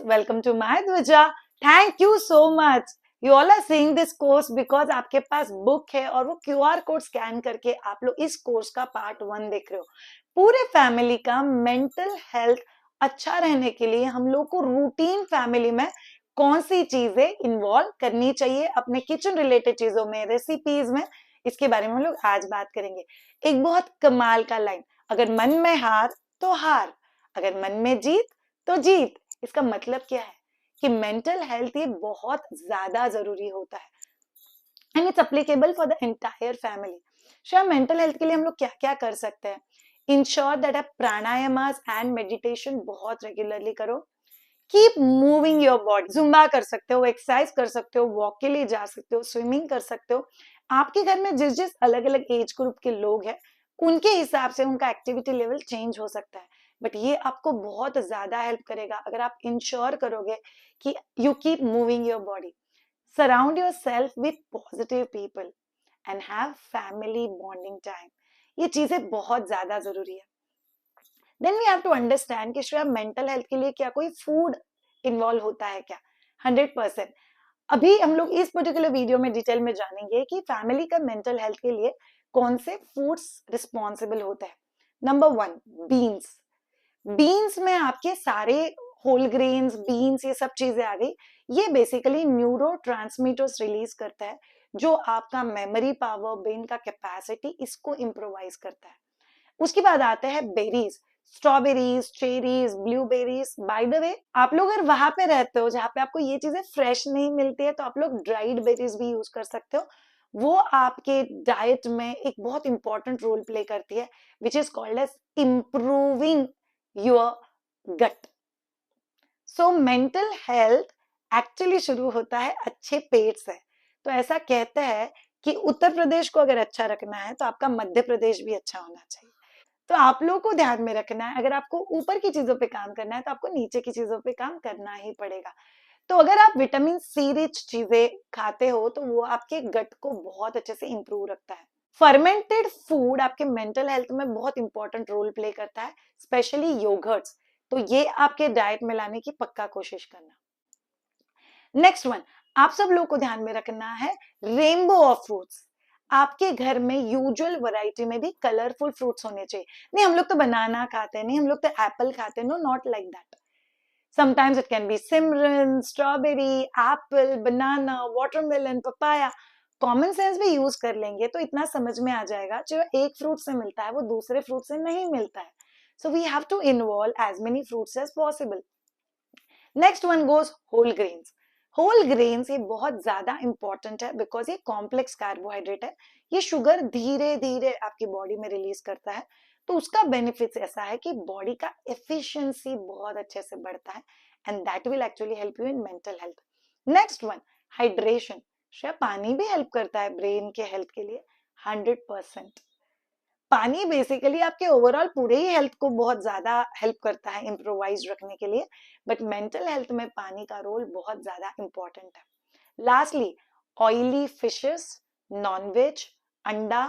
welcome to my Dvija. Thank you so much. You all are seeing this course because आपके पास book है और वो QR code scan करके आप लोग इस कोर्स का पार्ट 1 देख रहे हो. पूरे फैमिली का मेंटल हेल्थ अच्छा रहने के लिए हम लोग को रूटीन फैमिली में कौन सी चीजें इन्वॉल्व करनी चाहिए अपने किचन रिलेटेड चीजों में, रेसिपीज में, इसके बारे में हम लोग आज बात करेंगे. एक बहुत कमाल का लाइन, अगर मन में हार तो हार, अगर मन में जीत तो जीत. इसका मतलब क्या है कि मेंटल हेल्थ ये बहुत ज्यादा जरूरी होता है and it's applicable for the entire family. शायद मेंटल हेल्थ के लिए हम लोग क्या क्या कर सकते हैं. इंश्योर दैट आप प्राणायामास एंड मेडिटेशन बहुत रेगुलरली करो. Keep moving your body. Zumba कर सकते हो, एक्सरसाइज कर सकते हो, वॉक के लिए जा सकते हो, स्विमिंग कर सकते हो. आपके घर में जिस जिस अलग अलग एज ग्रुप के लोग हैं उनके हिसाब से उनका एक्टिविटी लेवल चेंज हो सकता है, बट ये आपको बहुत ज्यादा हेल्प करेगा अगर आप इंश्योर करोगे कि you keep moving your body. Surround yourself with positive people and have family bonding time. ये चीजें बहुत ज्यादा जरूरी है. Then we have to understand कि श्रेया मेंटल हेल्थ के लिए क्या कोई फूड इन्वॉल्व होता है क्या. 100%. अभी हम लोग इस पर्टिकुलर वीडियो में डिटेल में जानेंगे कि फैमिली का मेंटल हेल्थ के लिए कौन से फूड्स रिस्पॉन्सिबल होते हैं. Number 1, beans. बीन्स में आपके सारे होल ग्रेन्स, बीन्स, ये सब चीजें आ गई. ये बेसिकली न्यूरो ट्रांसमीटर्स रिलीज करता है जो आपका मेमोरी पावर, ब्रेन का कैपेसिटी, इसको इम्प्रोवाइज करता है. उसके बाद आते हैं berries, strawberries, cherries, blueberries. By the way, आप लोग अगर वहां पे रहते हो जहाँ पे आपको ये चीजें फ्रेश नहीं मिलती है तो आप लोग ड्राइड बेरीज भी यूज कर सकते हो. वो आपके डाइट में एक बहुत इंपॉर्टेंट रोल प्ले करती है, which is called as improving your gut. So mental health actually शुरू होता है अच्छे पेट से. तो ऐसा कहते हैं कि उत्तर प्रदेश को अगर अच्छा रखना है तो आपका मध्य प्रदेश भी अच्छा होना चाहिए. तो आप लोगों को ध्यान में रखना है, अगर आपको ऊपर की चीजों पे काम करना है तो आपको नीचे की चीजों पे काम करना ही पड़ेगा. तो अगर आप विटामिन सी रिच चीजें खाते हो तो वो आपके गट को बहुत अच्छे से इंप्रूव रखता है. फर्मेंटेड फूड आपके मेंटल हेल्थ में बहुत इंपॉर्टेंट रोल प्ले करता है, स्पेशली योगर्ट्स. तो ये आपके डाइट में लाने की पक्का कोशिश करना. नेक्स्ट वन, आप सब लोग को ध्यान में रखना है रेनबो ऑफ फ्रूट्स. आपके घर में यूजुअल वैरायटी में भी कलरफुल फ्रूट्स होने चाहिए. नहीं हम लोग तो बनाना खाते हैं, नहीं हम लोग तो एप्पल खाते हैं. No, not like that. Sometimes it can be सिमरन, strawberry, apple, banana, watermelon, papaya. Common sense भी यूज कर लेंगे तो इतना समझ में आ जाएगा जो एक फ्रूट से मिलता है वो दूसरे फ्रूट से नहीं मिलता है. So we have to involve as many fruits as possible. Next one goes whole grains. Whole grains ये बहुत ज्यादा इंपॉर्टेंट है बिकॉज ये कॉम्प्लेक्स कार्बोहाइड्रेट है. ये शुगर धीरे धीरे आपकी बॉडी में रिलीज करता है. तो उसका बेनिफिट ऐसा है कि बॉडी का एफिशिएंसी बहुत अच्छे से बढ़ता है and that will actually help you in mental health. Next one, hydration. शायद पानी भी हेल्प करता है ब्रेन के हेल्थ के लिए. 100%. पानी बेसिकली आपके ओवरऑल पूरे ही हेल्थ को बहुत ज्यादा हेल्प करता है इम्प्रोवाइज रखने के लिए, बट मेंटल हेल्थ में पानी का रोल बहुत ज्यादा इंपॉर्टेंट है. लास्टली, ऑयली फिशेस, नॉनवेज, अंडा,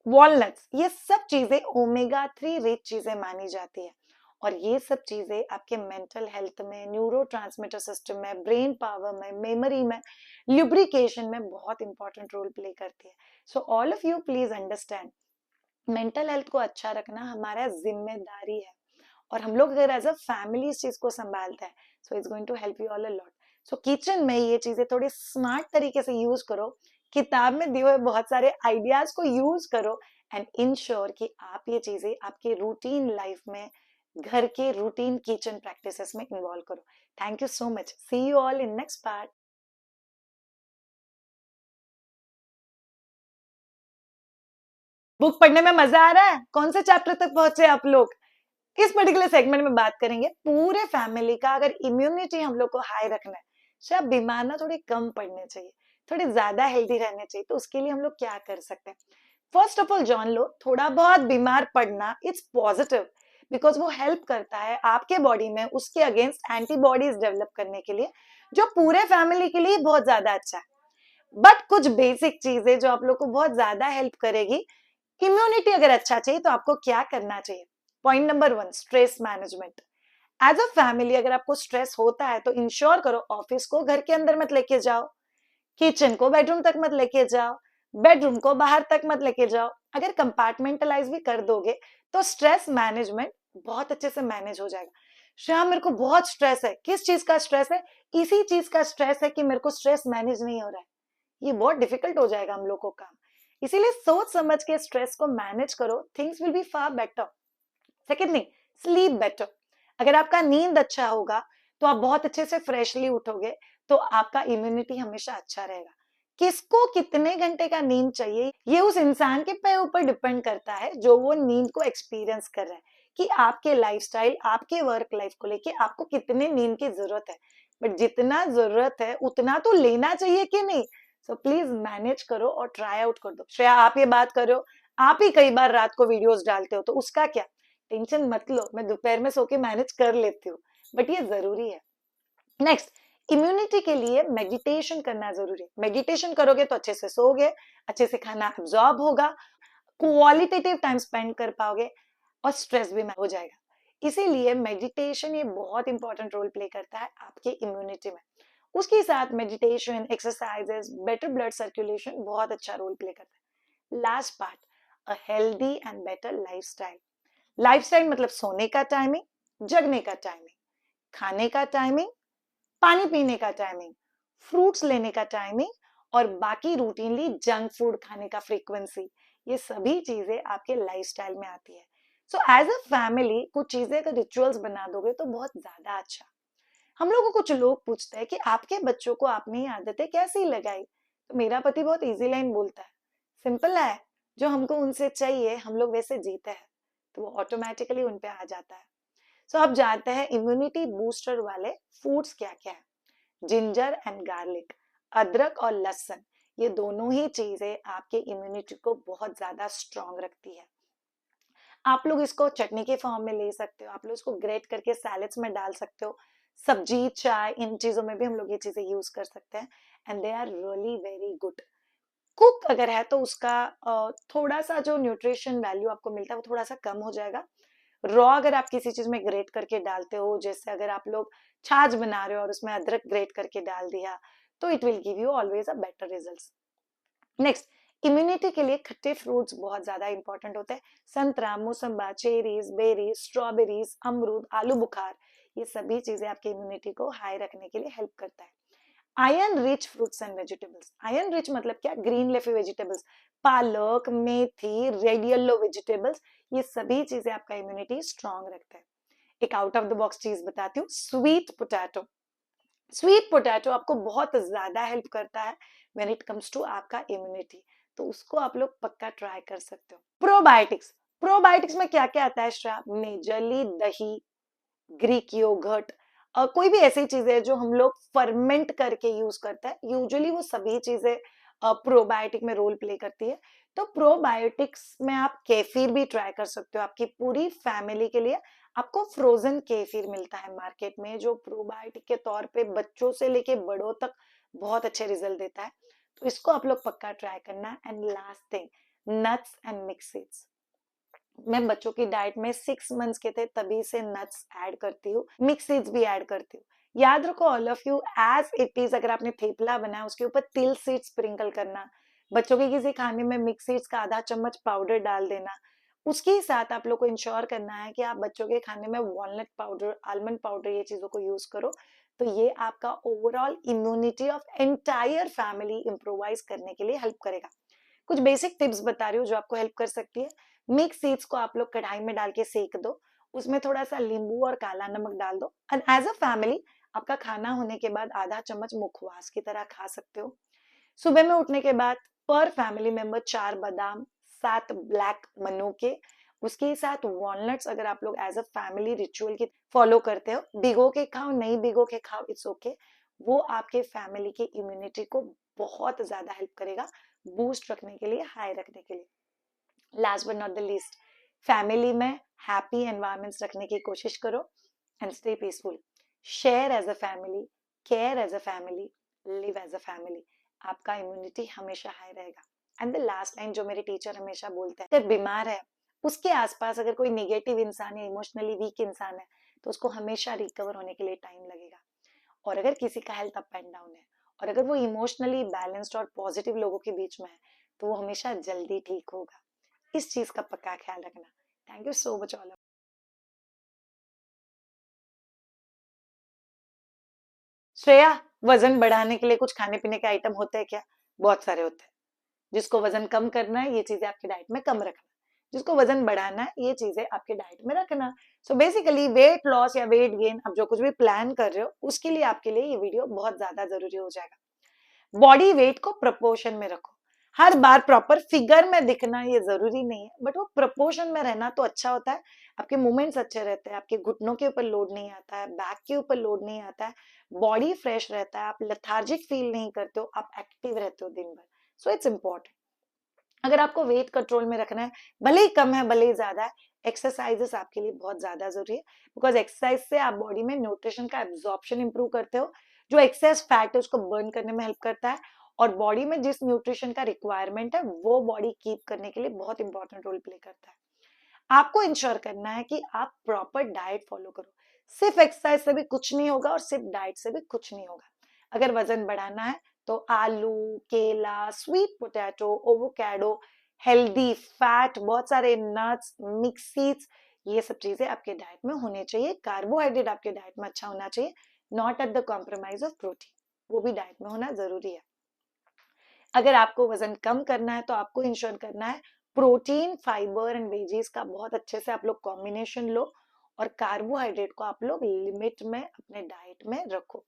वॉलनट्स, ये सब चीजें ओमेगा 3 रिच चीजें मानी जाती है. और ये सब चीजें आपके मेंटल हेल्थ में, न्यूरो ट्रांसमीटर सिस्टम में, ब्रेन पावर में, मेमोरी में, ल्यूब्रिकेशन में बहुत इंपॉर्टेंट रोल प्ले करती है. So all of you please understand, mental health को अच्छा रखना हमारा जिम्मेदारी है और हम लोग अगर एज अ फैमिली इस चीज को संभालते हैं so it's going to help you all a lot. So kitchen में ये चीजें थोड़ी स्मार्ट तरीके से यूज करो, किताब में दिए हुए बहुत सारे आइडियाज को यूज करो एंड इंश्योर कि आप ये चीजें आपके रूटीन लाइफ में, घर के रूटीन किचन प्रैक्टिसेस में इन्वॉल्व करो. Thank you so much. See you all in next part. Book पढ़ने में मजा आ रहा है? कौन से चैप्टर तक पहुंचे आप लोग? इस पर्टिकुलर सेगमेंट में बात करेंगे पूरे फैमिली का अगर इम्यूनिटी हम लोग को हाई रखना है, शायद बीमार ना थोड़ी कम पड़ने चाहिए, थोड़े ज्यादा हेल्दी रहने चाहिए. तो उसके लिए हम लोग क्या कर सकते हैं? फर्स्ट ऑफ ऑल जान लो, थोड़ा बहुत बीमार पड़ना इट्स पॉजिटिव बिकॉज वो हेल्प करता है आपके बॉडी में उसके अगेंस्ट एंटीबॉडीज डेवलप करने के लिए, जो पूरे फैमिली के लिए बहुत ज्यादा अच्छा है. बट कुछ बेसिक चीजें जो आप लोग को बहुत ज्यादा हेल्प करेगी, इम्यूनिटी अगर अच्छा चाहिए तो आपको क्या करना चाहिए. Point number 1, stress management. As a family अगर आपको स्ट्रेस होता है तो इंश्योर करो ऑफिस को घर के अंदर मत लेके जाओ, किचन को बेडरूम तक मत लेके जाओ, बेडरूम को बाहर तक मत लेके जाओ। अगर कंपार्टमेंटलाइज भी कर दोगे तो स्ट्रेस मैनेजमेंट बहुत अच्छे से मैनेज हो जाएगा। श्रेया मेरे को बहुत स्ट्रेस है, किस चीज का स्ट्रेस है? इसी चीज का स्ट्रेस है कि मेरे को स्ट्रेस मैनेज नहीं हो रहा है। ये बहुत डिफिकल्ट हो जाएगा हम लोग को काम। इसीलिए सोच समझ के स्ट्रेस को मैनेज करो, things will be far better. Second thing, sleep better. अगर आपका नींद अच्छा होगा तो आप बहुत अच्छे से फ्रेशली उठोगे, तो आपका इम्यूनिटी हमेशा अच्छा रहेगा। किसको कितने घंटे का नींद चाहिए ये उस इंसान के पे ऊपर डिपेंड करता है जो वो नींद को एक्सपीरियंस कर रहा है, कि आपके लाइफस्टाइल, आपके वर्क लाइफ को लेके आपको कितने नींद की जरूरत है। बट जितना जरूरत है उतना तो लेना चाहिए कि नहीं? सो प्लीज मैनेज करो और ट्राई आउट कर दो। श्रेया आप ये बात करो, आप ही कई बार रात को वीडियोस डालते हो, तो उसका क्या? टेंशन मत लो, मैं दोपहर में सो के मैनेज कर लेती हूँ, बट ये जरूरी है। नेक्स्ट, इम्यूनिटी के लिए मेडिटेशन करना जरूरी है। मेडिटेशन करोगे तो अच्छे से सोओगे, अच्छे से खाना एब्जॉर्ब होगा, क्वालिटेटिव टाइम स्पेंड कर पाओगे और स्ट्रेस भी हो जाएगा। इसीलिए मेडिटेशन ये बहुत इंपॉर्टेंट रोल प्ले करता है आपके इम्यूनिटी में। उसके साथ meditation, exercises, better blood circulation बहुत अच्छा रोल प्ले करता है। Last part, a healthy and better lifestyle. Lifestyle मतलब सोने का टाइमिंग, जगने का टाइमिंग, खाने का टाइमिंग, पानी पीने का टाइमिंग, फ्रूट्स लेने का टाइमिंग और बाकी रूटीनली जंक फूड खाने का फ्रीक्वेंसी, ये सभी चीजें आपके लाइफस्टाइल में आती है। सो एज अ फैमिली कुछ चीजें अगर रिचुअल्स बना दोगे तो बहुत ज्यादा अच्छा। हम लोगों को कुछ लोग पूछते हैं कि आपके बच्चों को आपने ये आदतें कैसी लगाई, तो मेरा पति बहुत इजी लाइन बोलता है, सिंपल है, जो हमको उनसे चाहिए हम लोग वैसे जीते हैं, तो वो ऑटोमेटिकली उन पे आ जाता है। सो अब जानते हैं इम्यूनिटी बूस्टर वाले फूड्स क्या क्या है। जिंजर एंड गार्लिक, अदरक और लहसुन, ये दोनों ही चीजें आपके इम्यूनिटी को बहुत ज्यादा स्ट्रांग रखती है। आप लोग इसको चटनी के फॉर्म में ले सकते हो, आप लोग इसको ग्रेट करके सैलेड्स में डाल सकते हो, सब्जी, चाय, इन चीजों में भी हम लोग ये चीजें यूज कर सकते हैं and they are really very good. Cook अगर है तो उसका थोड़ा सा जो न्यूट्रिशन वैल्यू आपको मिलता है वो थोड़ा सा कम हो जाएगा। रॉ अगर आप किसी चीज में ग्रेट करके डालते हो, जैसे अगर आप लोग छाछ बना रहे हो और उसमें अदरक ग्रेट करके डाल दिया, तो it will give you always a better results. Next, immunity के लिए खट्टे फ्रूट्स बहुत ज्यादा इंपॉर्टेंट होते हैं। संतरा, मौसम्बा, चेरीज, बेरीज, स्ट्रॉबेरीज, अमरूद, आलू बुखार, ये सभी चीजें आपके इम्यूनिटी को हाई रखने के लिए हेल्प करता है। Iron rich fruits and vegetables, iron rich मतलब क्या? ग्रीन लेफी वेजिटेबल्स, पालक, मेथी, रेड येलो वेजिटेबल्स, ये सभी चीजें आपका इम्यूनिटी स्ट्रांग रखता है। एक आउट ऑफ द बॉक्स चीज बताती हूँ, स्वीट पोटैटो। स्वीट पोटैटो आपको बहुत ज्यादा हेल्प करता है व्हेन इट कम्स टू आपका इम्यूनिटी, तो उसको आप लोग पक्का ट्राई कर सकते हो। प्रोबायोटिक्स, प्रोबायोटिक्स में क्या क्या आता है श्रेया? मेजरली दही, ग्रीक योगर्ट, कोई भी ऐसी चीजें जो हम लोग फर्मेंट करके यूज करते हैं, यूजुअली वो सभी चीजें प्रोबायोटिक में रोल प्ले करती है। तो प्रोबायोटिक्स में आप केफिर भी ट्राई कर सकते हो, आपकी पूरी फैमिली के लिए। आपको फ्रोजन केफिर मिलता है मार्केट में, जो प्रोबायोटिक के तौर पे बच्चों से लेके बड़ों तक बहुत अच्छे रिजल्ट देता है, तो इसको आप लोग पक्का ट्राई करना। And last thing, nuts and mix seeds. मैं बच्चों की डाइट में 6 मंथ्स के थे तभी से नट्स ऐड करती हूँ, मिक्स सीड्स भी ऐड करती हूँ। याद रखो all of you, as it is, अगर आपने थेपला बनाया उसके ऊपर तिल सीड स्प्रिंकल करना, बच्चों के किसी खाने में मिक्स सीड्स का आधा चम्मच पाउडर डाल देना। उसके साथ आप लोग को इंश्योर करना है कि आप बच्चों के खाने में वॉलनट पाउडर, आलमंड पाउडर, ये चीजों को यूज करो, तो ये आपका overall immunity of entire family improvise करने के लिए हेल्प करेगा। कुछ बेसिक टिप्स बता रही हूँ जो आपको हेल्प कर सकती है। मिक्स सीड्स को आप लोग कढ़ाई में डाल के सेक दो, उसमें थोड़ा सा नींबू और काला नमक डाल दो, एंड एज अ फैमिली आपका खाना होने के बाद आधा चम्मच मुखवास की तरह खा सकते हो। सुबह में उठने के बाद पर फैमिली मेंबर 4 बादाम, 7 ब्लैक मनुके, उसके साथ वॉलनट्स, अगर आप लोग एज अ फैमिली रिचुअल की फॉलो करते हो, भिगो के खाओ, नहीं भिगो के खाओ, इट्स ओके, वो आपके फैमिली की इम्यूनिटी को बहुत ज्यादा हेल्प करेगा, बूस्ट रखने के लिए, हाई रखने के लिए। Last but not the least, family में हैप्पी एनवायरमेंट्स रखने की कोशिश करो and stay peaceful. Share as a family, care as a family, live as a family, आपका इम्यूनिटी हमेशा हाई रहेगा। एंड द लास्ट लाइन जो मेरे टीचर हमेशा बोलते हैं, अगर बीमार है, उसके आसपास अगर कोई नेगेटिव इंसान या इमोशनली वीक इंसान है, तो उसको हमेशा रिकवर होने के लिए टाइम लगेगा। और अगर किसी का हेल्थ अप एंड डाउन है और अगर वो इमोशनली बैलेंस्ड और पॉजिटिव लोगों के बीच में है तो वो हमेशा जल्दी ठीक होगा। इस चीज का पक्का ख्याल रखना। Thank you so much all. Shreya, वजन बढ़ाने के लिए कुछ खाने पीने के आइटम होते हैं क्या? बहुत सारे होते हैं। जिसको वजन कम करना है ये चीजें आपकी डाइट में कम रखना, जिसको वजन बढ़ाना है ये चीजें आपके डाइट में रखना। सो बेसिकली वेट लॉस या वेट गेन आप जो कुछ भी प्लान कर रहे हो उसके लिए आपके लिए ये वीडियो बहुत ज्यादा जरूरी हो जाएगा। बॉडी वेट को प्रपोर्शन में रखो। हर बार प्रॉपर फिगर में दिखना ये जरूरी नहीं है, बट वो प्रपोर्शन में रहना तो अच्छा होता है। आपके मूवमेंट्स अच्छे रहते हैं, आपके घुटनों के ऊपर लोड नहीं आता है, बैक के ऊपर लोड नहीं आता है, बॉडी फ्रेश रहता है, आप लेथार्जिक फील नहीं करते हो, आप एक्टिव रहते हो दिन भर। So it's important. अगर आपको वेट कंट्रोल में रखना है, भले ही कम है भले ही ज्यादा है, एक्सरसाइजेस आपके लिए बहुत ज्यादा जरूरी है। बिकॉज एक्सरसाइज से आप बॉडी में न्यूट्रिशन का एब्जॉर्प्शन इंप्रूव करते हो, जो एक्सेस फैट है उसको बर्न करने में हेल्प करता है, और बॉडी में जिस न्यूट्रिशन का रिक्वायरमेंट है वो बॉडी कीप करने के लिए बहुत इंपॉर्टेंट रोल प्ले करता है। आपको इंश्योर करना है कि आप प्रॉपर डाइट फॉलो करो। सिर्फ एक्सरसाइज से भी कुछ नहीं होगा और सिर्फ डाइट से भी कुछ नहीं होगा। अगर वजन बढ़ाना है तो आलू, केला, स्वीट पोटैटो, ओवोकैडो, हेल्दी फैट, बहुत सारे नट्स, मिक्स सीड्स, ये सब चीजें आपके डाइट में होने चाहिए। कार्बोहाइड्रेट आपके डाइट में अच्छा होना चाहिए, not at the compromise of protein, वो भी डाइट में होना जरूरी है। अगर आपको वजन कम करना है तो आपको इंश्योर करना है प्रोटीन, फाइबर एंड वेजीज का बहुत अच्छे से आप लोग कॉम्बिनेशन लो, और कार्बोहाइड्रेट को आप लोग लिमिट में अपने डाइट में रखो।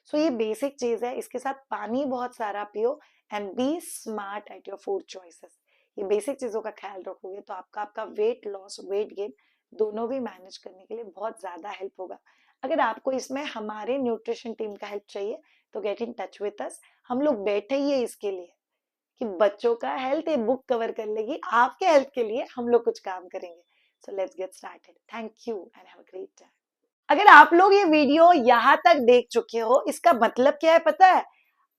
सो ये बेसिक चीज है। इसके साथ पानी बहुत सारा पियो and be smart at your food choices. ये बेसिक चीजों का ख्याल रखोगे तो आपका आपका वेट लॉस, वेट गेन दोनों भी मैनेज करने के लिए बहुत ज्यादा हेल्प होगा। अगर आपको इसमें हमारे न्यूट्रिशन टीम का हेल्प चाहिए तो get in touch with us. हम लोग बैठे ही है इसके लिए कि बच्चों का हेल्थ ये बुक कवर कर लेगी, आपके हेल्थ के लिए हम लोग कुछ काम करेंगे। So let's get started. Thank you and have a great time. अगर आप लोग ये वीडियो यहाँ तक देख चुके हो इसका मतलब क्या है पता है?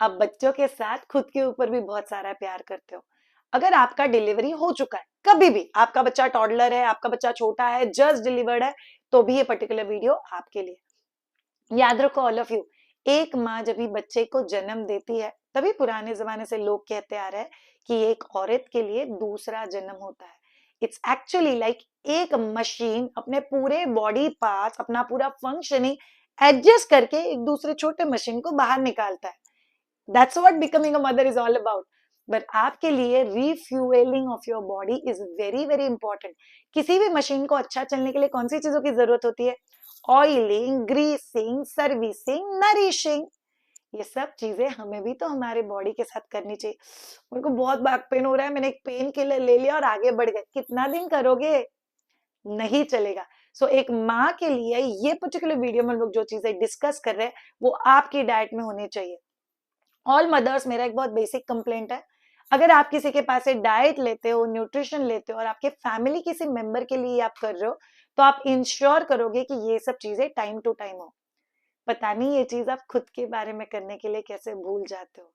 आप बच्चों के साथ खुद के ऊपर भी बहुत सारा प्यार करते हो। अगर आपका डिलीवरी हो चुका है, कभी भी आपका बच्चा टॉडलर है, आपका बच्चा छोटा है, जस्ट डिलीवर्ड है, तो भी ये पर्टिकुलर वीडियो आपके लिए। याद रखो ऑल ऑफ यू, एक माँ जब भी बच्चे को जन्म देती है तभी पुराने जमाने से लोग कहते आ रहे हैं कि एक औरत के लिए दूसरा जन्म होता है। इट्स एक्चुअली लाइक एक मशीन अपने पूरे बॉडी पार्ट्स, अपना पूरा फंक्शनिंग एडजस्ट करके एक दूसरे छोटे मशीन को बाहर निकालता है। That's what becoming a mother is all about. But आपके लिए refuelling of your body is very very important. किसी भी मशीन को अच्छा चलने के लिए कौन सी चीजों की जरूरत होती है? Oiling, greasing, servicing, nourishing. ये सब चीजें हमें भी तो हमारे बॉडी के साथ करनी चाहिए। मेरे को बहुत बैक पेन हो रहा है, मैंने एक पेन किलर ले लिया और आगे बढ़ गए। कितना दिन करोगे? नहीं चलेगा। सो एक माँ के लिए ये पर्टिकुलर वीडियो में लोग जो चीजें डिस्कस कर रहे हैं वो आपकी डाइट में होनी चाहिए। ऑल मदर्स, मेरा एक बहुत बेसिक कंप्लेंट है, अगर आप किसी के पास से डाइट लेते हो, न्यूट्रिशन लेते हो और आपके फैमिली किसी मेंबर के लिए आप कर रहे हो तो आप इंश्योर करोगे कि ये सब चीजें टाइम टू टाइम हो। पता नहीं ये चीज आप खुद के बारे में करने के लिए कैसे भूल जाते हो।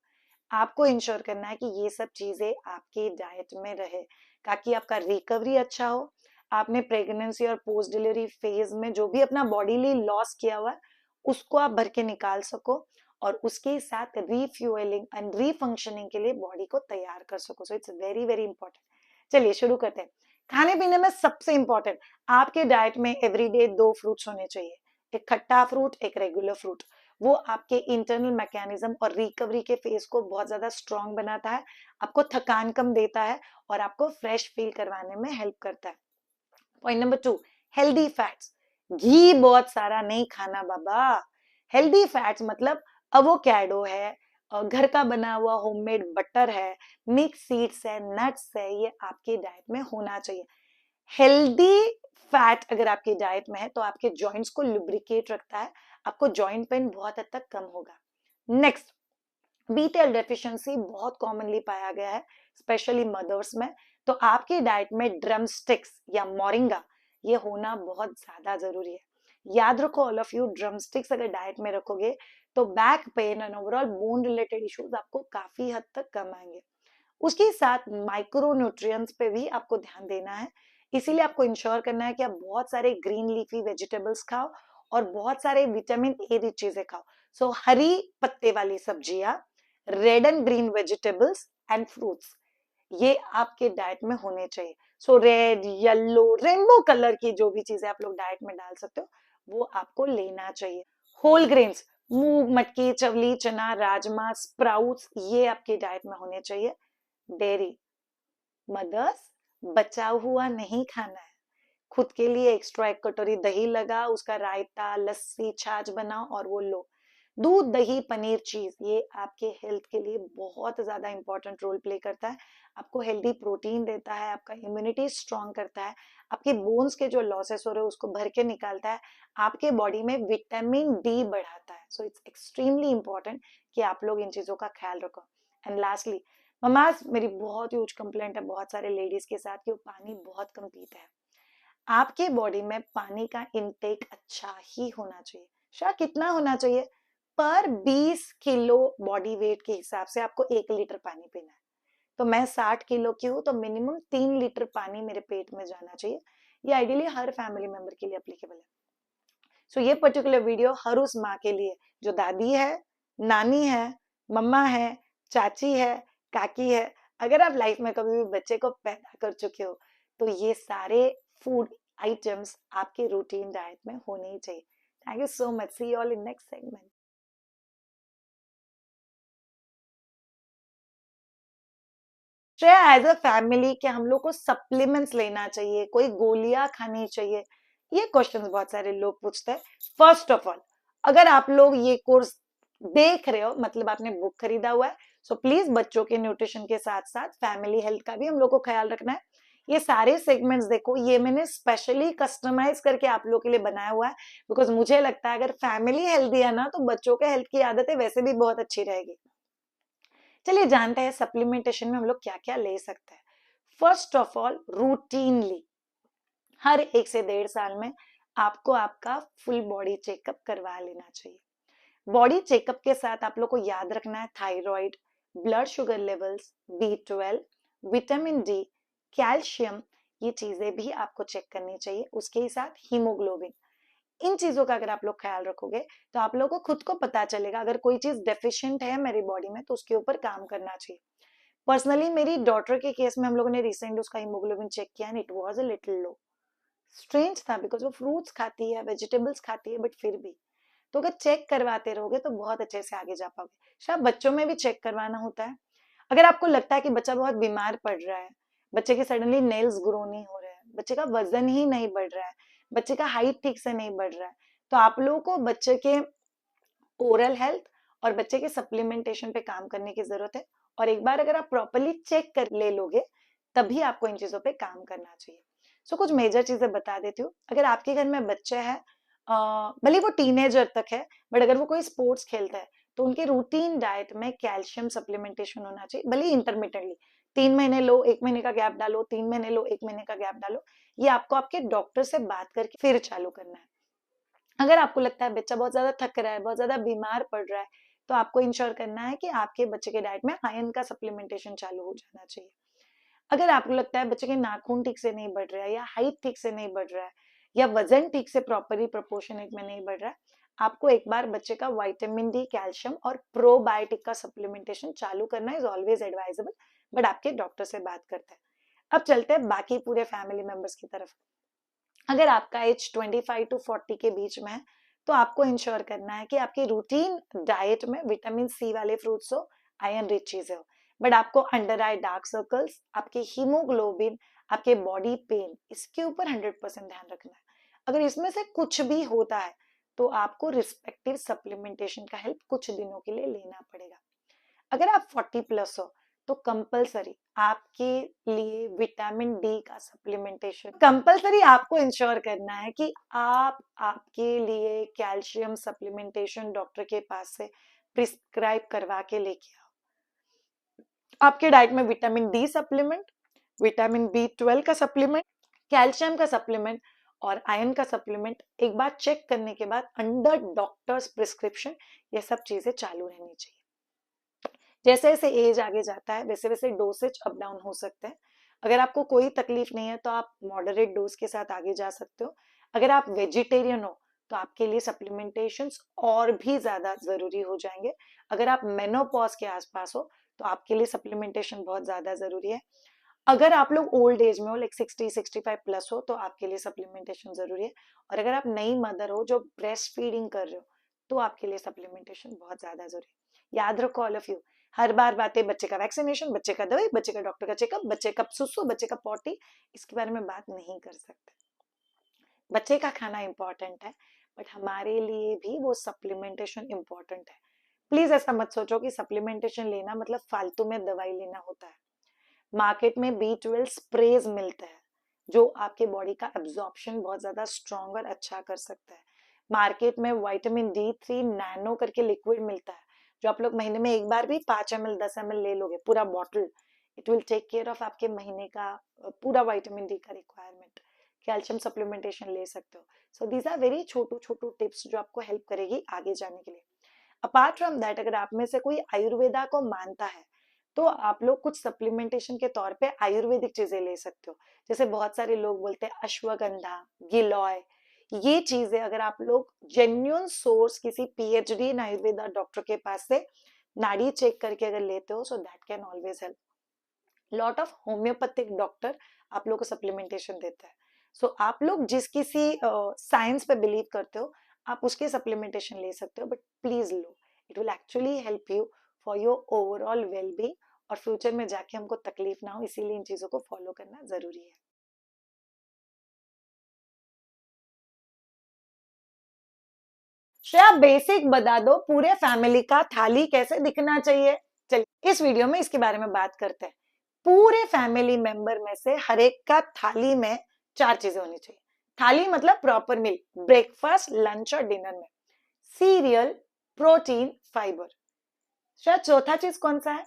आपको इंश्योर करना है कि ये सब चीजें आपकी डाइट में रहे ताकि आपका रिकवरी अच्छा हो। आपने प्रेगनेंसी और पोस्ट डिलीवरी फेज में जो भी अपना बॉडीली लॉस किया हुआ है उसको आप भर के निकाल सको, और उसके साथ रीफ्यूएलिंग एंड रीफंक्शनिंग के लिए बॉडी को तैयार कर सको। So it's very very important. चलिए शुरू करते हैं। खाने पीने में सबसे इंपॉर्टेंट, आपके डाइट में एवरीडे 2 फ्रूट्स होने चाहिए, एक खट्टा फ्रूट, एक रेगुलर फ्रूट। वो आपके इंटरनल मैकेनिज्म और रिकवरी के फेज को बहुत ज्यादा स्ट्रांग बनाता है, आपको थकान कम देता है और आपको फ्रेश फील करवाने में हेल्प करता है। Point number 2, healthy fats. घी बहुत सारा नहीं खाना बाबा। हेल्दी फैट्स मतलब अवोकैडो है, और घर का बना हुआ होममेड बटर है, मिक्स सीड्स है, नट्स है, ये आपकी डाइट में होना चाहिए। हेल्दी फैट अगर आपकी डाइट में है तो आपके जॉइंट्स को लुब्रिकेट रखता है, आपको जॉइंट पेन बहुत हद तक कम होगा। नेक्स्ट, बी12 डेफिशिएंसी बहुत कॉमनली पाया गया है स्पेशली मदर्स में, तो आपकी डाइट में ड्रम स्टिक्स या मोरिंगा ये होना बहुत ज्यादा जरूरी है। याद रखो all of you, drum sticks अगर डाइट में रखोगे तो back pain and overall bone related issues आपको काफी हद तक कम आएंगे। उसके साथ माइक्रो न्यूट्रिएंट्स पे भी आपको ध्यान देना है, इसीलिए आपको इंश्योर करना है कि आप बहुत सारे ग्रीन लीफी वेजिटेबल्स खाओ और बहुत सारे विटामिन ए रिच चीजें खाओ। सो हरी पत्ते वाली सब्जियां, red and green vegetables and fruits, ये आपके डाइट में होने चाहिए। सो रेड, येलो, रेनबो कलर की जो भी चीजें आप लोग डाइट में डाल सकते हो वो आपको लेना चाहिए। होल ग्रेन्स, मूंग, मटकी, चवली, चना, राजमा, स्प्राउट्स, ये आपकी डाइट में होने चाहिए। डेयरी, मदर्स, बचा हुआ नहीं खाना है। खुद के लिए एक्स्ट्रा 1 कटोरी दही लगा, उसका रायता, लस्सी, छाछ बनाओ और वो लो। दूध, दही, पनीर, चीज, ये आपके हेल्थ के लिए बहुत ज्यादा इंपॉर्टेंट रोल प्ले करता है। आपको हेल्दी प्रोटीन देता है, आपका इम्यूनिटी स्ट्रांग करता है, आपके बोन्स के जो लॉसेस हो रहे हैं उसको भर के निकालता है, आपके बॉडी में विटामिन डी बढ़ाता है। सो इट्स एक्सट्रीमली इंपॉर्टेंट कि आप लोग इन चीजों का ख्याल रखो। एंड लास्टली, ममाज, मेरी बहुत ह्यूज कंप्लेंट है बहुत सारे लेडीज के साथ कि वो पानी बहुत कम पीते हैं। आपके बॉडी में पानी का इनटेक अच्छा ही होना चाहिए। शायद कितना होना चाहिए? पर 20 किलो बॉडी वेट के हिसाब से आपको 1 लीटर पानी पीना है। तो मैं 60 किलो की हूँ, तो मिनिमम 3 लीटर पानी मेरे पेट में जाना चाहिए। ये आइडियली हर फैमिली मेंबर के लिए एप्लीकेबल है। सो ये पर्टिकुलर वीडियो हर उस माँ के लिए जो दादी है, नानी है, मम्मा है, चाची है, काकी है। अगर आप लाइफ में कभी भी बच्चे को पैदा कर चुके हो तो ये सारे फूड आइटम्स आपके रूटीन डाइट में होने ही चाहिए। Thank you so much, see you all in next segment. As a family क्या हम लोग को सप्लीमेंट्स लेना चाहिए, कोई गोलियां खानी चाहिए, ये क्वेश्चंस बहुत सारे लोग पूछते हैं। फर्स्ट ऑफ ऑल, अगर आप लोग ये कोर्स देख रहे हो मतलब आपने बुक खरीदा हुआ है, सो प्लीज बच्चों के न्यूट्रिशन के साथ साथ फैमिली हेल्थ का भी हम लोग को ख्याल रखना है। ये सारे सेगमेंट्स देखो, ये मैंने स्पेशली कस्टमाइज करके आप लोग के लिए बनाया हुआ है, बिकॉज मुझे लगता है अगर फैमिली हेल्दी है ना तो बच्चों के हेल्थ की आदतें वैसे भी बहुत अच्छी रहेगी। चलिए जानते हैं सप्लीमेंटेशन में हम लोग क्या क्या ले सकते हैं। फर्स्ट ऑफ ऑल, रूटीनली हर 1 से 1.5 साल में आपको आपका फुल बॉडी चेकअप करवा लेना चाहिए। बॉडी चेकअप के साथ आप लोग को याद रखना है thyroid, blood sugar levels, B12, vitamin D, calcium, ये चीजें भी आपको चेक करनी चाहिए। उसके ही साथ हीमोग्लोबिन, इन चीजों का अगर आप लोग ख्याल रखोगे तो आप लोगों को खुद को पता चलेगा अगर कोई चीज डेफिशिएंट है मेरी बॉडी में तो उसके ऊपर काम करना चाहिए। पर्सनली मेरी डॉटर के केस में हम लोगों ने रिसेंट उसका हीमोग्लोबिन चेक किया and it was a little low. Strange था बिकॉज वो फ्रूट्स खाती है, वेजिटेबल्स खाती है, बट फिर भी। तो अगर चेक करवाते रहोगे तो बहुत अच्छे से आगे जा पाओगे। शायद बच्चों में भी चेक करवाना होता है। अगर आपको लगता है कि बच्चा बहुत बीमार पड़ रहा है, बच्चे के सडनली नेल्स ग्रो नहीं हो रहे हैं, बच्चे का वजन ही नहीं बढ़ रहा है, बच्चे का हाइट ठीक से नहीं बढ़ रहा है, तो आप लोगों को बच्चे के ओरल हेल्थ और बच्चे के सप्लीमेंटेशन पे काम करने की जरूरत है। और एक बार अगर आप प्रॉपरली चेक कर ले लोगे तभी आपको इन चीजों पे काम करना चाहिए। सो कुछ मेजर चीजें बता देती हूँ। अगर आपके घर में बच्चे हैं, भले वो टीनेजर तक है, बट अगर वो कोई स्पोर्ट्स खेलता है तो उनके रूटीन डाइट में कैल्शियम सप्लीमेंटेशन होना चाहिए, भले इंटरमिटेंटली। 3 महीने लो, 1 महीने का गैप डालो, 3 महीने लो, 1 महीने का गैप डालो। ये आपको आपके डॉक्टर से बात करके फिर चालू करना है। अगर आपको लगता है बच्चा बहुत ज्यादा थक रहा है, बहुत ज्यादा बीमार पड़ रहा है, तो आपको इंश्योर करना है कि आपके बच्चे के डाइट में आयरन का सप्लीमेंटेशन चालू हो जाना चाहिए। अगर आपको लगता है बच्चे के नाखून ठीक से नहीं बढ़ रहा है, या हाइट ठीक से नहीं बढ़ रहा है, या वजन ठीक से प्रॉपरली प्रोपोर्शनेट में नहीं बढ़ रहा है, आपको एक बार बच्चे का विटामिन डी, कैल्शियम और प्रोबायोटिक का सप्लीमेंटेशन चालू करना इज ऑलवेज एडवाइजेबल, बट आपके डॉक्टर से बात करते हैं। अब चलते हैं बाकी पूरे फैमिली मेंबर्स की तरफ। अगर आपका एज 25 टू 40 के बीच में है तो आपको इंश्योर करना है कि आपकी रूटीन डाइट में विटामिन सी वाले फ्रूट्स हो, आयरन रिच चीजें हो। बट आपको अंडर आई डार्क सर्कल्स, आपके हीमोग्लोबिन, आपके बॉडी पेन, इसके ऊपर 100% ध्यान रखना है। अगर इसमें से कुछ भी होता है तो आपको रिस्पेक्टिव सप्लीमेंटेशन का हेल्प कुछ दिनों के लिए लेना पड़ेगा। अगर आप 40+ हो तो कंपलसरी आपके लिए विटामिन डी का सप्लीमेंटेशन कंपलसरी आपको इंश्योर करना है कि आप आपके लिए कैल्शियम सप्लीमेंटेशन डॉक्टर के पास से प्रिस्क्राइब करवा के लेके आओ। आपके डाइट में vitamin D supplement, vitamin B12 का सप्लीमेंट, कैल्शियम का सप्लीमेंट और आयरन का सप्लीमेंट एक बार चेक करने के बाद अंडर डॉक्टर्स प्रिस्क्रिप्शन ये सब चीजें चालू रहनी चाहिए। जैसे जैसे एज आगे जाता है वैसे वैसे डोसेज अप डाउन हो सकते हैं। अगर आपको कोई तकलीफ नहीं है तो आप मॉडरेट डोज के साथ आगे जा सकते हो। अगर आप वेजिटेरियन हो तो आपके लिए सप्लीमेंटेशंस और भी ज्यादा जरूरी हो जाएंगे। अगर आप मेनोपॉज के आसपास हो तो आपके लिए सप्लीमेंटेशन बहुत ज्यादा जरूरी है। अगर आप लोग ओल्ड एज में हो, लाइक 60-65 प्लस हो, तो आपके लिए सप्लीमेंटेशन जरूरी है। और अगर आप नई मदर हो जो ब्रेस्ट फीडिंग कर रहे हो, तो आपके लिए सप्लीमेंटेशन बहुत ज्यादा जरूरी है। याद रखो ऑल ऑफ यू, हर बार बातें बच्चे का वैक्सीनेशन, बच्चे का दवाई, बच्चे का डॉक्टर का चेकअप, बच्चे का सुसु, बच्चे का पॉटी, इसके बारे में बात नहीं कर सकते। बच्चे का खाना इंपॉर्टेंट है, बट हमारे लिए भी वो सप्लीमेंटेशन इंपॉर्टेंट है। प्लीज ऐसा मत सोचो कि सप्लीमेंटेशन लेना मतलब फालतू में दवाई लेना होता है। मार्केट में B12 स्प्रेज मिलते हैं जो आपके बॉडी का एब्जॉर्प्शन बहुत ज्यादा स्ट्रॉन्ग और अच्छा कर सकता है। मार्केट में विटामिन D3 नैनो करके लिक्विड मिलता है जो आप लोग महीने में एक बार भी 5 ml 10 ml ले लोगे पूरा bottle, it will take care of आपके महीने का पूरा विटामिन डी का रिक्वायरमेंट। कैल्शियम सप्लीमेंटेशन ले सकते हो। सो दीज आर वेरी छोटू छोटू टिप्स जो आपको हेल्प करेगी आगे जाने के लिए। अपार्ट फ्रॉम दैट, अगर आप में से कोई आयुर्वेदा को मानता है तो आप लोग कुछ सप्लीमेंटेशन के तौर पे आयुर्वेदिक चीजें ले सकते हो। जैसे बहुत सारे लोग बोलते हैं अश्वगंधा, गिलॉय, ये चीजें अगर आप लोग जेन्युइन सोर्स किसी PhD इन आयुर्वेदा डॉक्टर के पास से नाड़ी चेक करके अगर लेते हो, so that can always help. Lot of homeopathic doctor आप लोग को सप्लीमेंटेशन देता है। सो आप लोग जिस किसी साइंस पे बिलीव करते हो आप उसके सप्लीमेंटेशन ले सकते हो, but please low, it will actually help you for your overall wellbeing और फ्यूचर में जाके हमको तकलीफ ना हो, इसीलिए इन चीजों को फॉलो करना जरूरी है। श्रेया बेसिक बता दो, पूरे फैमिली का थाली कैसे दिखना चाहिए। चलिए इस वीडियो में इसके बारे में बात करते हैं। पूरे फैमिली मेंबर में से हर एक का थाली में 4 चीजें होनी चाहिए। थाली मतलब प्रॉपर मील, ब्रेकफास्ट, लंच और डिनर में सीरियल, प्रोटीन, फाइबर। शायद चौथा चीज कौन सा है?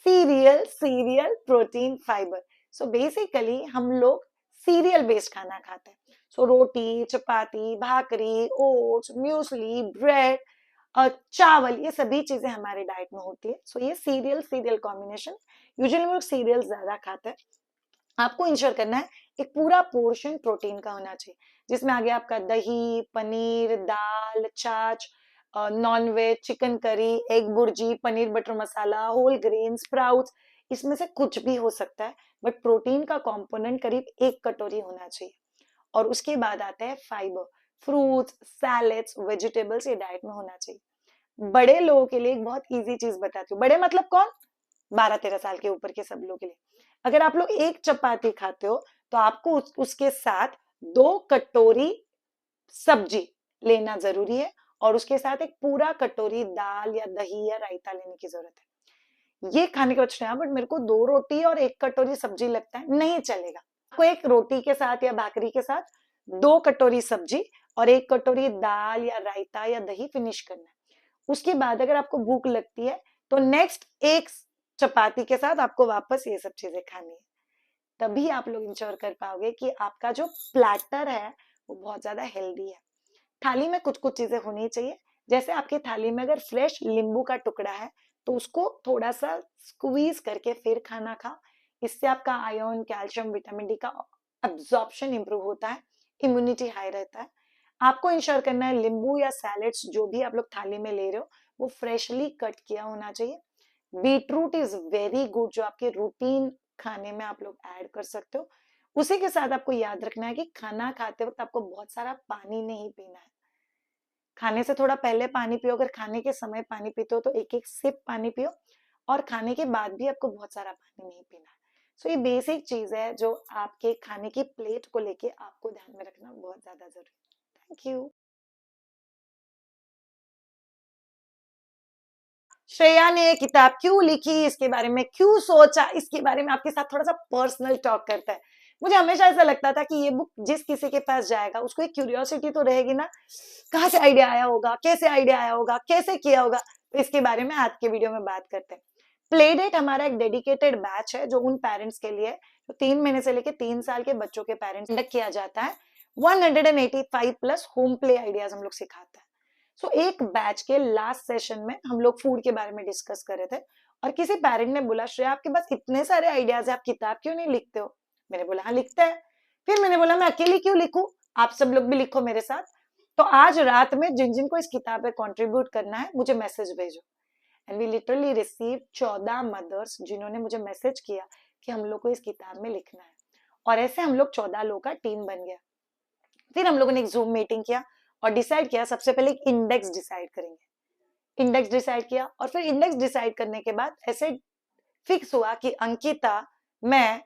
Serial, serial, protein, fibre. So basically हम लोग सीरियल बेस्ड खाना खाते हैं। सो रोटी, चपाती, भाकरी, ओट्स, म्यूसली, ब्रेड और चावल, ये सभी चीजें हमारे डाइट में होती है। सो ये सीरियल सीरियल कॉम्बिनेशन, यूजुअली हम लोग सीरियल ज्यादा खाते हैं। आपको इंश्योर करना है एक पूरा पोर्शन प्रोटीन का होना चाहिए, जिसमें आगे आपका दही, पनीर, दाल, छाछ, non veg, chicken curry, egg bhurji, paneer butter masala, whole grain, sprouts, इसमें से कुछ भी हो सकता है, बट प्रोटीन का कंपोनेंट करीब 1 कटोरी होना चाहिए। और उसके बाद आता है फाइबर, फ्रूट्स, सैलेड्स, वेजिटेबल्स, ये डाइट में होना चाहिए। बड़े लोगों के लिए एक बहुत इजी चीज बताती हूँ। बड़े मतलब कौन? 12-13 साल के ऊपर के सब लोगों के लिए। अगर आप लोग एक चपाती खाते हो तो आपको उसके साथ 2 कटोरी सब्जी लेना जरूरी है और उसके साथ एक पूरा कटोरी दाल या दही या रायता लेने की जरूरत है। ये खाने के बच्चे हैं, बट मेरे को 2 रोटी और 1 कटोरी सब्जी लगता है, नहीं चलेगा। आपको एक रोटी के साथ या भाकरी के साथ 2 कटोरी सब्जी और 1 कटोरी दाल या रायता या दही फिनिश करना है। उसके बाद अगर आपको भूख लगती है तो नेक्स्ट एक चपाती के साथ आपको वापस ये सब चीजें खानी है। तभी आप लोग इंश्योर कर पाओगे कि आपका जो प्लेटर है वो बहुत ज्यादा हेल्दी है। थाली में कुछ कुछ चीजें होनी चाहिए। जैसे आपकी थाली में अगर फ्रेश नींबू का टुकड़ा है तो उसको थोड़ा सा स्क्वीज करके फिर खाना खाओ। इससे आपका आयरन, कैल्शियम, विटामिन डी का एब्जॉर्प्शन इंप्रूव होता है, इम्यूनिटी हाई रहता है। आपको इंश्योर करना है नींबू या सैलेड्स जो भी आप लोग थाली में ले रहे हो वो फ्रेशली कट किया होना चाहिए। बीटरूट इज वेरी गुड जो आपके रूटीन खाने में आप लोग ऐड कर सकते हो। उसी के साथ आपको याद रखना है कि खाना खाते वक्त आपको बहुत सारा पानी नहीं पीना है। खाने से थोड़ा पहले पानी पियो, अगर खाने के समय पानी पीते हो तो एक एक सिप पानी पियो, और खाने के बाद भी आपको बहुत सारा पानी नहीं पीना है। सो ये बेसिक चीज है जो आपके खाने की प्लेट को लेके आपको ध्यान में रखना बहुत ज्यादा जरूरी है। Thank you. श्रेया ने ये किताब क्यों लिखी, इसके बारे में क्यों सोचा, इसके बारे में आपके साथ थोड़ा सा पर्सनल टॉक करता है। मुझे हमेशा ऐसा लगता था कि ये बुक जिस किसी के पास जाएगा उसको एक क्यूरियोसिटी तो रहेगी ना, कहाँ से आइडिया आया होगा, कैसे आइडिया आया होगा, कैसे किया होगा। तो इसके बारे में आज के वीडियो में बात करते हैं। प्ले डेट हमारा एक डेडिकेटेड बैच है जो उन पेरेंट्स के लिए जो 3 महीने से लेकर 3 साल के बच्चों के पेरेंट्स कंडक्ट किया जाता है। 185 प्लस होम प्ले आइडियाज हम लोग सिखाते हैं। सो एक बैच के लास्ट सेशन में हम लोग फूड के बारे में डिस्कस कर रहे थे और किसी पेरेंट ने बोला, श्रेया आपके पास इतने सारे आइडियाज है, आप किताब क्यों नहीं लिखते हो? मैंने बोला हाँ लिखते हैं। फिर मैंने बोला मैं अकेली क्यों लिखूं, आप सब लोग भी लिखो मेरे साथ। तो आज रात में जिन जिन को इस किताब पे कंट्रीब्यूट करना है मुझे मैसेज भेजो। And we literally receive 14 mothers जिन्होंने मुझे मैसेज किया कि हम लोग को इस किताब में लिखना है। और ऐसे हम लोग 14 लोग का टीम बन गया। फिर हम लोगों ने एक जूम मीटिंग किया और डिसाइड किया, सबसे पहले एक इंडेक्स डिसाइड करेंगे। इंडेक्स डिसाइड किया और फिर इंडेक्स डिसाइड करने के बाद ऐसे फिक्स हुआ कि अंकिता, मैं,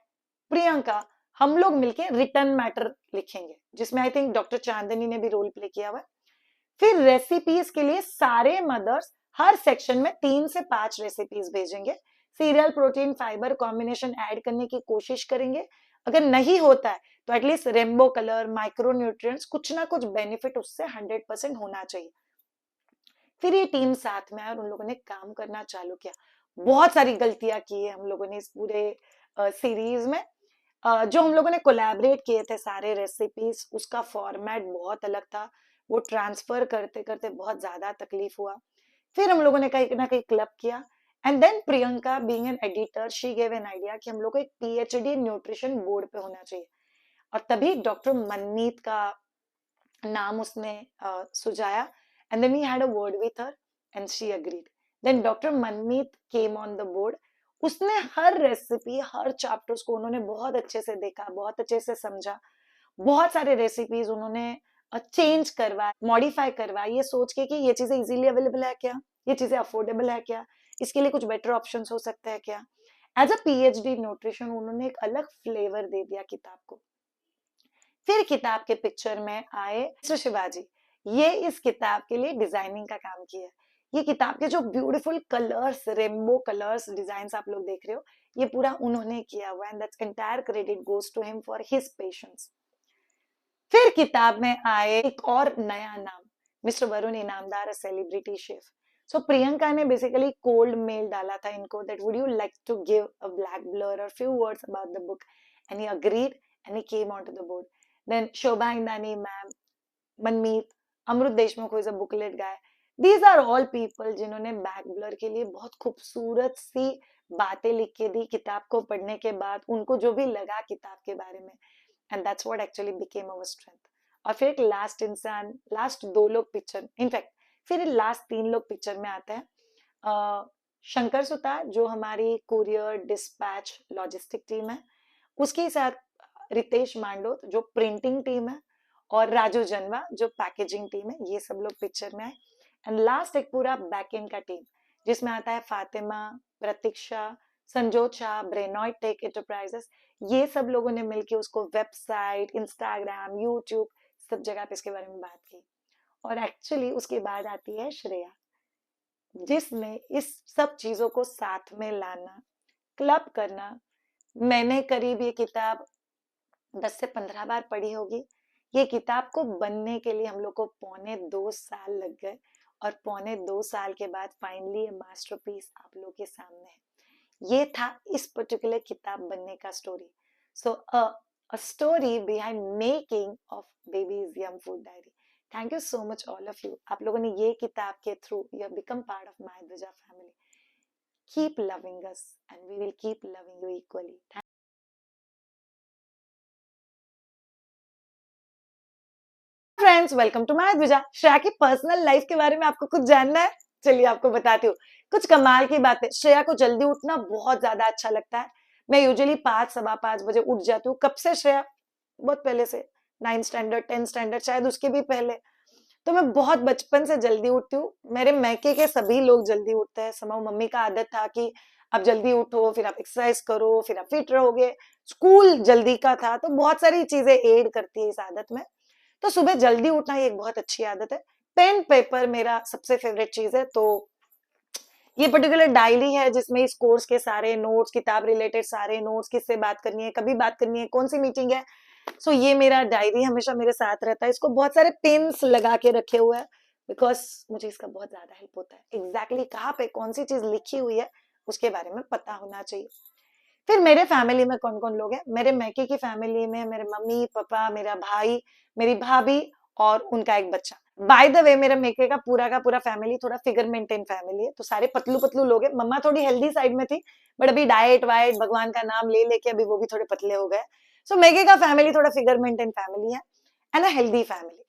प्रियंका, हम लोग मिलके रिटर्न मैटर लिखेंगे, जिसमें आई थिंक डॉक्टर चांदनी ने भी रोल प्ले किया हुआ है। फिर रेसिपीज के लिए सारे मदर्स हर सेक्शन में 3 से 5 रेसिपीज भेजेंगे। Serial protein fibre combination add करने की कोशिश करेंगे। अगर नहीं होता है तो at least rainbow colour, micro nutrients, कुछ ना कुछ बेनिफिट उससे 100% होना चाहिए। फिर ये टीम साथ में आया और उन लोगों ने काम करना चालू किया। बहुत सारी गलतियां की है हम लोगों ने इस पूरे सीरीज में। जो हम लोगों ने कोलैबोरेट किए थे सारे रेसिपीज, उसका फॉर्मेट बहुत अलग था। वो ट्रांसफर करते करते बहुत ज्यादा तकलीफ हुआ। फिर हम लोगों ने कहीं ना कहीं क्लब किया। And then Priyanka being an editor, she gave an idea कि हम लोग को एक पीएचडी न्यूट्रिशन बोर्ड पे होना चाहिए। और तभी डॉक्टर मनमीत का नाम उसने सुझाया। And then we had a word with her and she agreed. Then doctor Manmeet came on the board. उसने हर रेसिपी, हर चैप्टर्स को उन्होंने बहुत अच्छे से देखा, बहुत अच्छे से समझा। बहुत सारे रेसिपीज उन्होंने चेंज करवाया, मॉडिफाई करवाया, ये सोच के कि ये चीजें इजीली अवेलेबल है क्या, ये चीजें अफोर्डेबल है क्या, इसके लिए कुछ बेटर ऑप्शंस हो सकता है क्या। एज अ पीएचडी न्यूट्रिशन उन्होंने एक अलग फ्लेवर दे दिया किताब को। फिर किताब के पिक्चर में आए मिस्टर शिवाजी। ये इस किताब के लिए डिजाइनिंग का काम किया। ये किताब के जो beautiful colours, rainbow colours design आप लोग देख रहे हो, ये पूरा उन्होंने किया हुआ। And that's entire credit goes to him for his patience. फिर किताब में आए एक और नया नाम, mister Varun Inamdar, celebrity chef. So Priyanka ने बेसिकली कोल्ड मेल डाला था इनको that would you like to give a black blur और few words about the book, and he agreed and he came on to the board. Then Shobha Indani ma'am, Manmeet, Amrit Deshmukh who is a booklet guy, these are all people जिन्होंने back blurb के लिए बहुत खूबसूरत सी बातें लिख के दी किताब को पढ़ने के बाद, उनको जो भी लगा किताब के बारे में। And that's what actually became our strength. और फिर एक लास्ट इंसान, लास्ट 2 लोग पिक्चर, इनफैक्ट फिर लास्ट 3 लोग पिक्चर में आते हैं। शंकर सुतार जो हमारी कुरियर डिस्पैच लॉजिस्टिक टीम है, उसके साथ रितेश मांडो जो प्रिंटिंग टीम है, और राजू जनवा जो पैकेजिंग टीम है। ये सब लोग पिक्चर में आए। एंड लास्ट एक पूरा बैक एंड का टीम जिसमें आता है फातिमा, प्रतीक्षा, संजोत शाह, ब्रेनॉइड टेक एंटरप्राइजेस। ये सब लोगों ने मिलकर उसको वेबसाइट, इंस्टाग्राम, यूट्यूब, सब जगह पे इसके बारे में बात की। और एक्चुअली उसके बाद आती है श्रेया, जिसने इस सब चीजों को साथ में लाना, क्लब करना। मैंने करीब ये किताब 10 से 15 बार पढ़ी होगी। ये किताब को बनने के लिए हम लोग को 2.25 साल लग गए, और 2.25 साल के बाद फाइनली ये मास्टरपीस आप लोग के सामने है। ये था इस पर्टिकुलर किताब बनने का story. So a story behind making of babies yum food diary. Thank you so much all of you. आप लोगों ने ये किताब के through you have become part of my Dhwaja family. Keep loving us and we will keep loving you equally. Friends, welcome to my Dhwaja. Shreya की personal life के बारे में आपको कुछ जानना है? चलिए आपको बताती हूँ कुछ कमाल की बातें। श्रेया को जल्दी उठना बहुत ज्यादा अच्छा लगता है। मैं यूजुअली 5, सवा 5 बजे उठ जाती हूँ। कब से श्रेया? बहुत पहले से, 9th स्टैंडर्ड, 10th स्टैंडर्ड, शायद उसके भी पहले। तो मैं बहुत बचपन से जल्दी उठती हूँ। मेरे मैके के सभी लोग जल्दी उठते हैं। समाउ मम्मी का आदत था कि आप जल्दी उठो, फिर आप एक्सरसाइज करो, फिर आप फिट रहोगे। स्कूल जल्दी का था, तो बहुत सारी चीजें एड करती है इस आदत में। तो सुबह जल्दी उठना ये एक बहुत अच्छी आदत है। पेन पेपर मेरा सबसे फेवरेट चीज है। तो ये पर्टिकुलर डायरी है जिसमें इस कोर्स के सारे नोट्स, किताब रिलेटेड सारे नोट्स, किससे बात करनी है, कभी बात करनी है, कौन सी मीटिंग है। सो ये मेरा डायरी हमेशा मेरे साथ रहता है। इसको बहुत सारे पेन्स लगा के रखे हुए हैं, बिकॉज मुझे इसका बहुत ज्यादा हेल्प होता है। एग्जैक्टली कहाँ पे कौन सी चीज लिखी हुई है उसके बारे में पता होना चाहिए। फिर मेरे फैमिली में कौन कौन लोग हैं? मेरे मैके की फैमिली में मेरे मम्मी पापा, मेरा भाई, मेरी भाभी और उनका एक बच्चा। बाय द वे मेरे मेके का पूरा फैमिली थोड़ा फिगर मेंटेन फैमिली है, तो सारे पतलू पतलू लोग हैं। मम्मा थोड़ी हेल्दी साइड में थी, बट अभी डाइट वाइट भगवान का नाम ले लेके अभी वो भी थोड़े पतले हो गए। सो मेके का फैमिली थोड़ा फिगर मेंटेन फैमिली है, and a healthy family.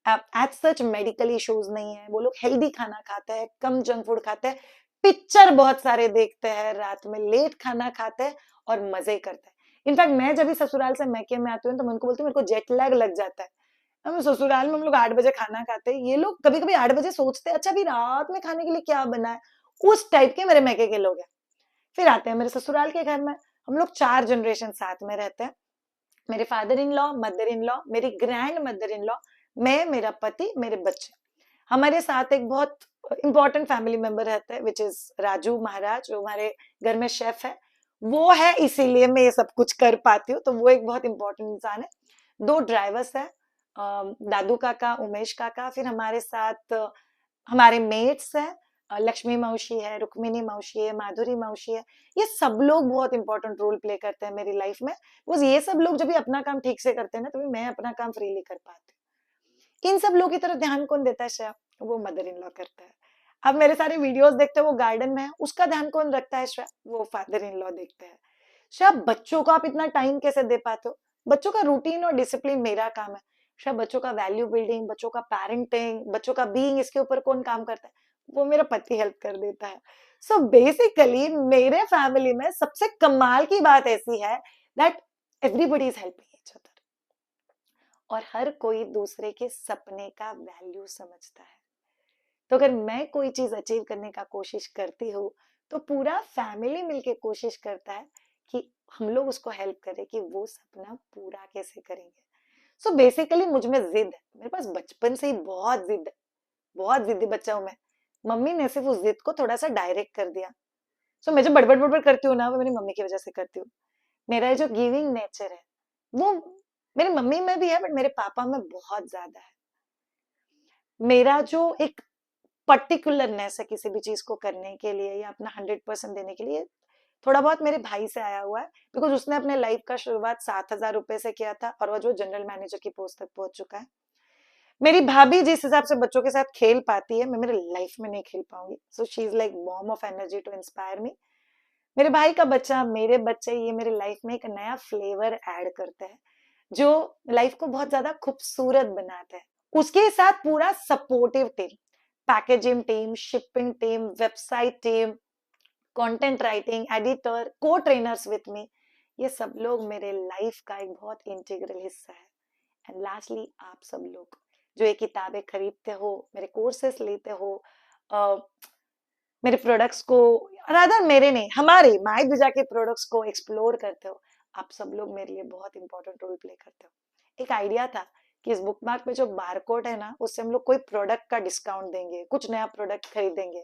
As such medical issues नहीं है, वो लोग हेल्दी खाना खाते हैं, कम जंक फूड खाते हैं, पिक्चर बहुत सारे देखते हैं, रात में लेट खाना खाते हैं और मजे करते हैं। इनफैक्ट मैं जब भी ससुराल से मैके में आती हूँ तो मैं उनको बोलती हूँ मेरे को जेट लैग लग जाता है। हम ससुराल में हम लोग 8 बजे खाना खाते हैं, ये लोग कभी कभी 8 बजे सोचते हैं अच्छा अभी रात में खाने के लिए क्या बना है। उस टाइप के मेरे मैके के लोग हैं। फिर आते हैं मेरे ससुराल के घर में, हम लोग 4 जनरेशन साथ में रहते हैं। मेरे father in law, mother in law, मेरी ग्रैंड मदर इन लॉ, मैं, मेरा पति, मेरे बच्चे। हमारे साथ एक बहुत इंपॉर्टेंट फैमिली मेंबर रहता है विच इज राजू महाराज, जो हमारे घर में शेफ है। वो है इसीलिए मैं ये सब कुछ कर पाती हूँ, तो वो एक बहुत इंपॉर्टेंट इंसान है। 2 ड्राइवर्स है, दादू काका, उमेश काका। फिर हमारे साथ हमारे मेट्स है, लक्ष्मी मौसी है, रुक्मिणी मौसी है, माधुरी मौसी है। ये सब लोग बहुत इंपॉर्टेंट रोल प्ले करते हैं मेरी लाइफ में। बिकॉज ये सब लोग जब भी अपना काम ठीक से करते हैं ना, तभी मैं अपना काम फ्रीली कर पाती हूँ। इन सब लोगों की तरफ ध्यान कौन देता है श्रेया? वो मदर इन लॉ करता है। अब मेरे सारे वीडियोस देखते हैं, वो गार्डन में है, उसका ध्यान कौन रखता है श्रेया? वो फादर इन लॉ देखते हैं। श्रेया बच्चों को आप इतना टाइम कैसे दे पाते हो? बच्चों का रूटीन और डिसिप्लिन मेरा काम है। श्रेया बच्चों का वैल्यू बिल्डिंग, बच्चों का पेरेंटिंग, बच्चों का बीइंग, इसके ऊपर कौन काम करता है? वो मेरा पति हेल्प कर देता है। सो बेसिकली मेरे फैमिली में सबसे कमाल की बात ऐसी है that everybody is helping each other, और हर कोई दूसरे के सपने का वैल्यू समझता है। तो अगर मैं कोई चीज अचीव करने का कोशिश करती हूँ, तो पूरा फैमिली मिलके कोशिश करता है कि हम लोग उसको हेल्प करें कि वो सपना पूरा कैसे करेंगे। सो बेसिकली मुझ में जिद है, मेरे पास बचपन से ही बहुत जिद है, बहुत जिद्दी बच्चा हूं मैं। मम्मी ने सिर्फ उस जिद को थोड़ा सा डायरेक्ट कर दिया। सो मैं जो बड़बड़ बड़बड़ करती हूँ ना, वो मेरी मम्मी की वजह से करती हूँ। मेरा जो गिविंग नेचर है वो मेरी मम्मी में भी है, बट मेरे पापा में बहुत ज्यादा है। मेरा जो एक पर्टिकुलरनेस है किसी भी चीज को करने के लिए या अपना 100% देने के लिए, थोड़ा बहुत मेरे भाई से आया हुआ है। बिकॉज उसने अपने लाइफ का शुरुआत 7,000 रुपए से किया था और वो जो जनरल मैनेजर की पोस्ट तक पहुंच चुका है। मेरी भाभी जिस हिसाब से बच्चों के साथ खेल पाती है, मैं मेरे लाइफ में नहीं खेल पाऊंगी। So she is like bomb of energy to inspire me. मेरे भाई का बच्चा, मेरे बच्चे, ये मेरे लाइफ में एक नया फ्लेवर ऐड करते हैं जो लाइफ को बहुत ज्यादा खूबसूरत बनाते हैं। उसके साथ पूरा supportive team, packaging team, shipping team, website team, content writing, editor, को ट्रेनर्स विथ मी, ये सब लोग मेरे लाइफ का एक बहुत इंटीग्रल हिस्सा है। एंड लास्टली आप सब लोग जो ये किताबें खरीदते हो, मेरे कोर्सेस लेते हो, मेरे प्रोडक्ट्स को, रादर मेरे नहीं, हमारे माय द्विजा के प्रोडक्ट्स को एक्सप्लोर करते हो, आप सब लोग मेरे लिए बहुत इंपॉर्टेंट रोल प्ले करते हो। एक आइडिया था कि इस बुक मार्क पे जो बारकोड है ना, उससे हम लोग कोई प्रोडक्ट का डिस्काउंट देंगे, कुछ नया प्रोडक्ट खरीदेंगे।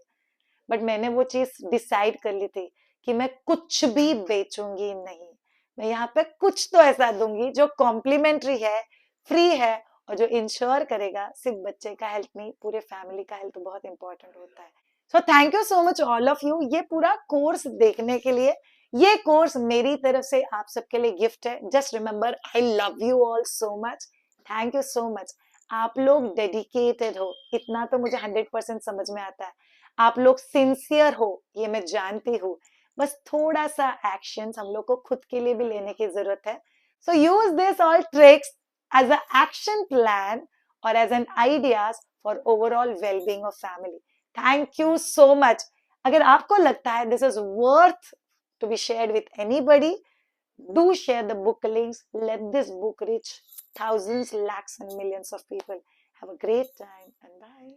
बट मैंने वो चीज डिसाइड कर ली थी कि मैं कुछ भी बेचूंगी नहीं। मैं यहाँ पे कुछ तो ऐसा दूंगी जो कॉम्प्लीमेंट्री है, फ्री है, और जो इंश्योर करेगा सिर्फ बच्चे का हेल्थ नहीं, पूरे फैमिली का हेल्थ बहुत इंपॉर्टेंट होता है। So thank you so much all of you ये पूरा कोर्स देखने के लिए। ये कोर्स मेरी तरफ से आप सबके लिए गिफ्ट है। Just remember, I love you all so much. Thank you so much. आप लोग डेडिकेटेड हो, इतना तो मुझे 100% समझ में आता है। आप लोग सिंसियर हो, ये मैं जानती हूँ। बस थोड़ा सा एक्शन हम लोग को खुद के लिए भी लेने की जरूरत है। So use this all tricks as a action plan और as an ideas for overall wellbeing of family. Thank you so much. अगर आपको लगता है this is worth to be shared with anybody, do share the book links. Let this book reach thousands, lakhs and millions of people. Have a great time and bye.